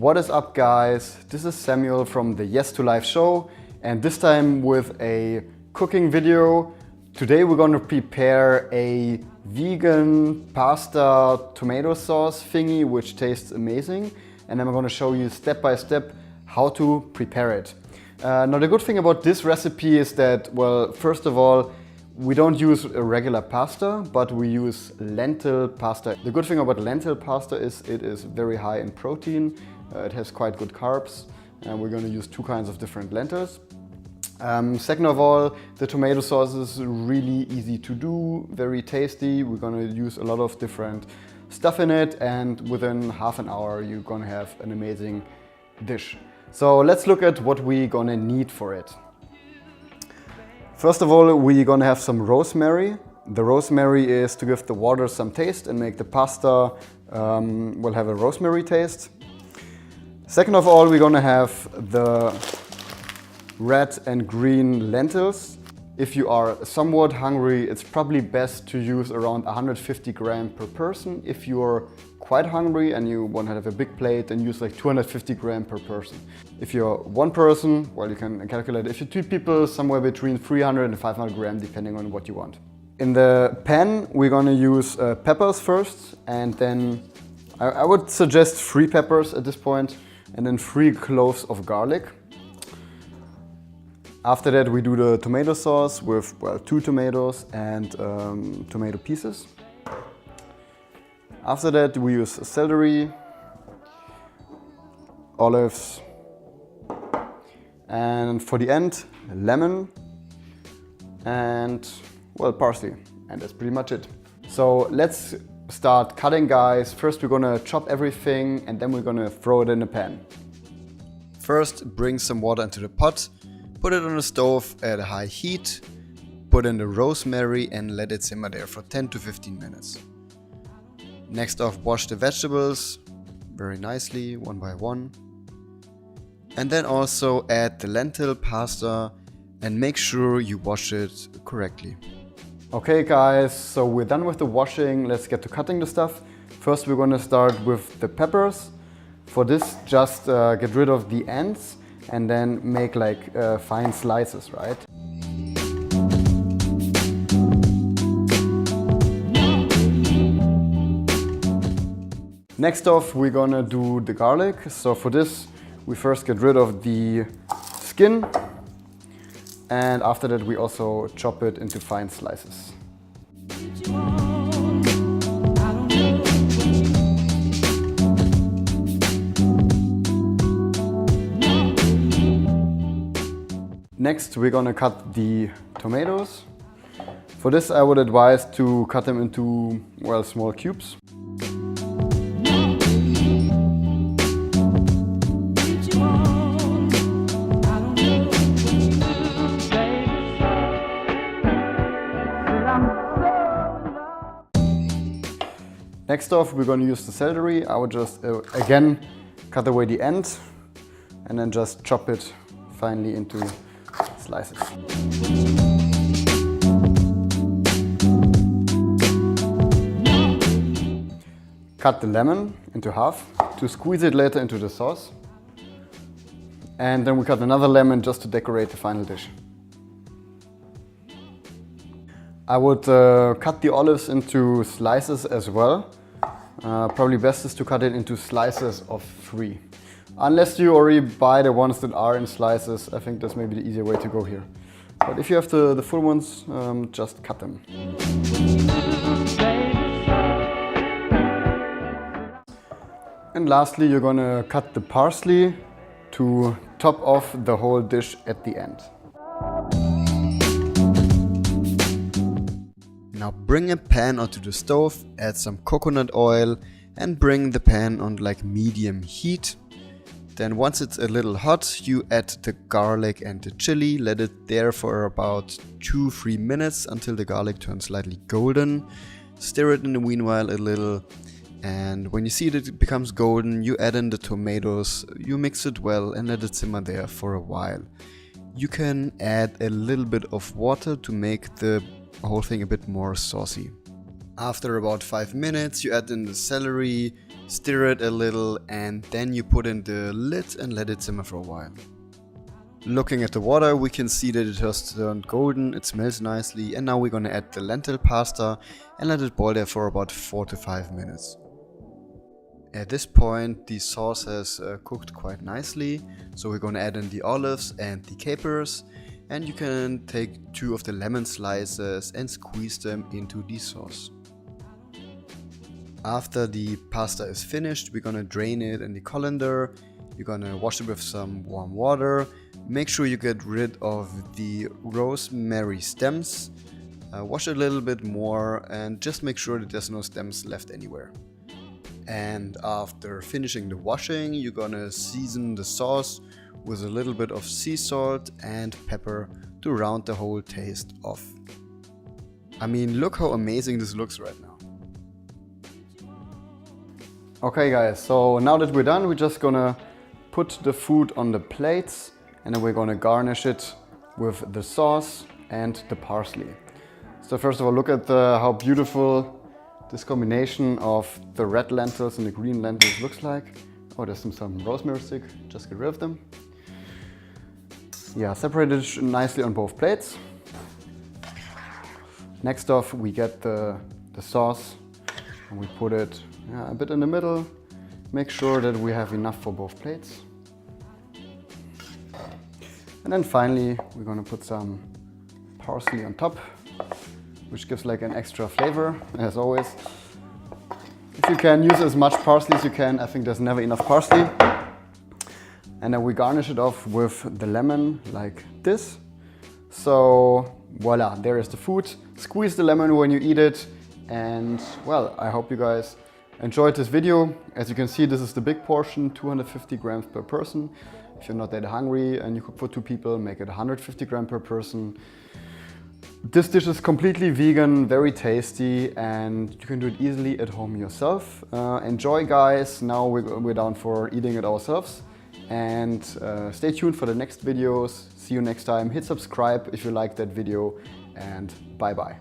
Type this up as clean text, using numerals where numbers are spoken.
What is up, guys? This is Samuel from the Yes to Life show, and this time with a cooking video. Today we're going to prepare a vegan pasta tomato sauce thingy which tastes amazing, and I'm going to show you step by step how to prepare it. Now the good thing about this recipe is that, well, first of all, we don't use a regular pasta, but we use lentil pasta. The good thing about lentil pasta is it is very high in protein, it has quite good carbs, and we're going to use two kinds of different lentils. Second of all, the tomato sauce is really easy to do, very tasty. We're going to use a lot of different stuff in it, and within half an hour you're going to have an amazing dish. So let's look at what we're going to need for it. First of all, we're going to have some rosemary. The rosemary is to give the water some taste and make the pasta will have a rosemary taste. Second of all, we're going to have the red and green lentils. If you are somewhat hungry, it's probably best to use around 150 grams per person. If you're quite hungry and you want to have a big plate, then use like 250 grams per person. If you're one person, well, you can calculate. If you're two people, somewhere between 300 and 500 grams, depending on what you want. In the pan, we're going to use peppers first, and then I would suggest 3 peppers at this point, and then 3 cloves of garlic. After that, we do the tomato sauce with, well, 2 tomatoes and tomato pieces. After that, we use celery, olives, and for the end, lemon and, well, parsley. And that's pretty much it. So let's start cutting, guys. First, we're gonna chop everything and then we're gonna throw it in a pan. First, bring some water into the pot. Put it on the stove at a high heat, put in the rosemary and let it simmer there for 10 to 15 minutes. Next off, wash the vegetables very nicely, one by one. And then also add the lentil pasta and make sure you wash it correctly. Okay, guys, so we're done with the washing. Let's get to cutting the stuff. First, we're going to start with the peppers. For this, just get rid of the ends and then make like fine slices, right? Next off, we're gonna do the garlic. So for this, we first get rid of the skin, and after that we also chop it into fine slices. Next, we're gonna cut the tomatoes. For this, I would advise to cut them into, well, small cubes. Next off, we're going to use the celery. I would just, again, cut away the end and then just chop it finely into slices. Cut the lemon into half to squeeze it later into the sauce. And then we cut another lemon just to decorate the final dish. I would cut the olives into slices as well. Probably best is to cut it into slices of 3. Unless you already buy the ones that are in slices, I think that's maybe the easier way to go here. But if you have the full ones, just cut them. And lastly, you're gonna cut the parsley to top off the whole dish at the end. Now bring a pan onto the stove, add some coconut oil and bring the pan on like medium heat. Then once it's a little hot, you add the garlic and the chili, let it there for about 2-3 minutes until the garlic turns slightly golden. Stir it in the meanwhile a little, and when you see that it becomes golden, you add in the tomatoes, you mix it well and let it simmer there for a while. You can add a little bit of water to make the whole thing a bit more saucy. After about 5 minutes, you add in the celery, stir it a little, and then you put in the lid and let it simmer for a while. Looking at the water, we can see that it has turned golden, it smells nicely, and now we're gonna add the lentil pasta and let it boil there for about 4 to 5 minutes. At this point the sauce has cooked quite nicely, so we're gonna add in the olives and the capers, and you can take 2 of the lemon slices and squeeze them into the sauce. After the pasta is finished, we're gonna drain it in the colander. You're gonna wash it with some warm water. Make sure you get rid of the rosemary stems. Wash it a little bit more and just make sure that there's no stems left anywhere. And after finishing the washing, you're gonna season the sauce with a little bit of sea salt and pepper to round the whole taste off. I mean, look how amazing this looks right now. Okay guys, so now that we're done, we're just gonna put the food on the plates and then we're gonna garnish it with the sauce and the parsley. So first of all, look at how beautiful this combination of the red lentils and the green lentils looks like. Oh, there's some rosemary stick, just get rid of them. Yeah, separated nicely on both plates. Next off, we get the sauce and we put it a bit in the middle. Make sure that we have enough for both plates. And then finally, we're gonna put some parsley on top, which gives like an extra flavor, as always. If you can use as much parsley as you can, I think there's never enough parsley. And then we garnish it off with the lemon like this. So voila, there is the food. Squeeze the lemon when you eat it. And well, I hope you guys enjoyed this video. As you can see, this is the big portion, 250 grams per person. If you're not that hungry and you cook for 2 people, make it 150 grams per person. This dish is completely vegan, very tasty, and you can do it easily at home yourself. Enjoy guys, now we're down for eating it ourselves. And stay tuned for the next videos. See you next time. Hit subscribe if you liked that video, and bye bye.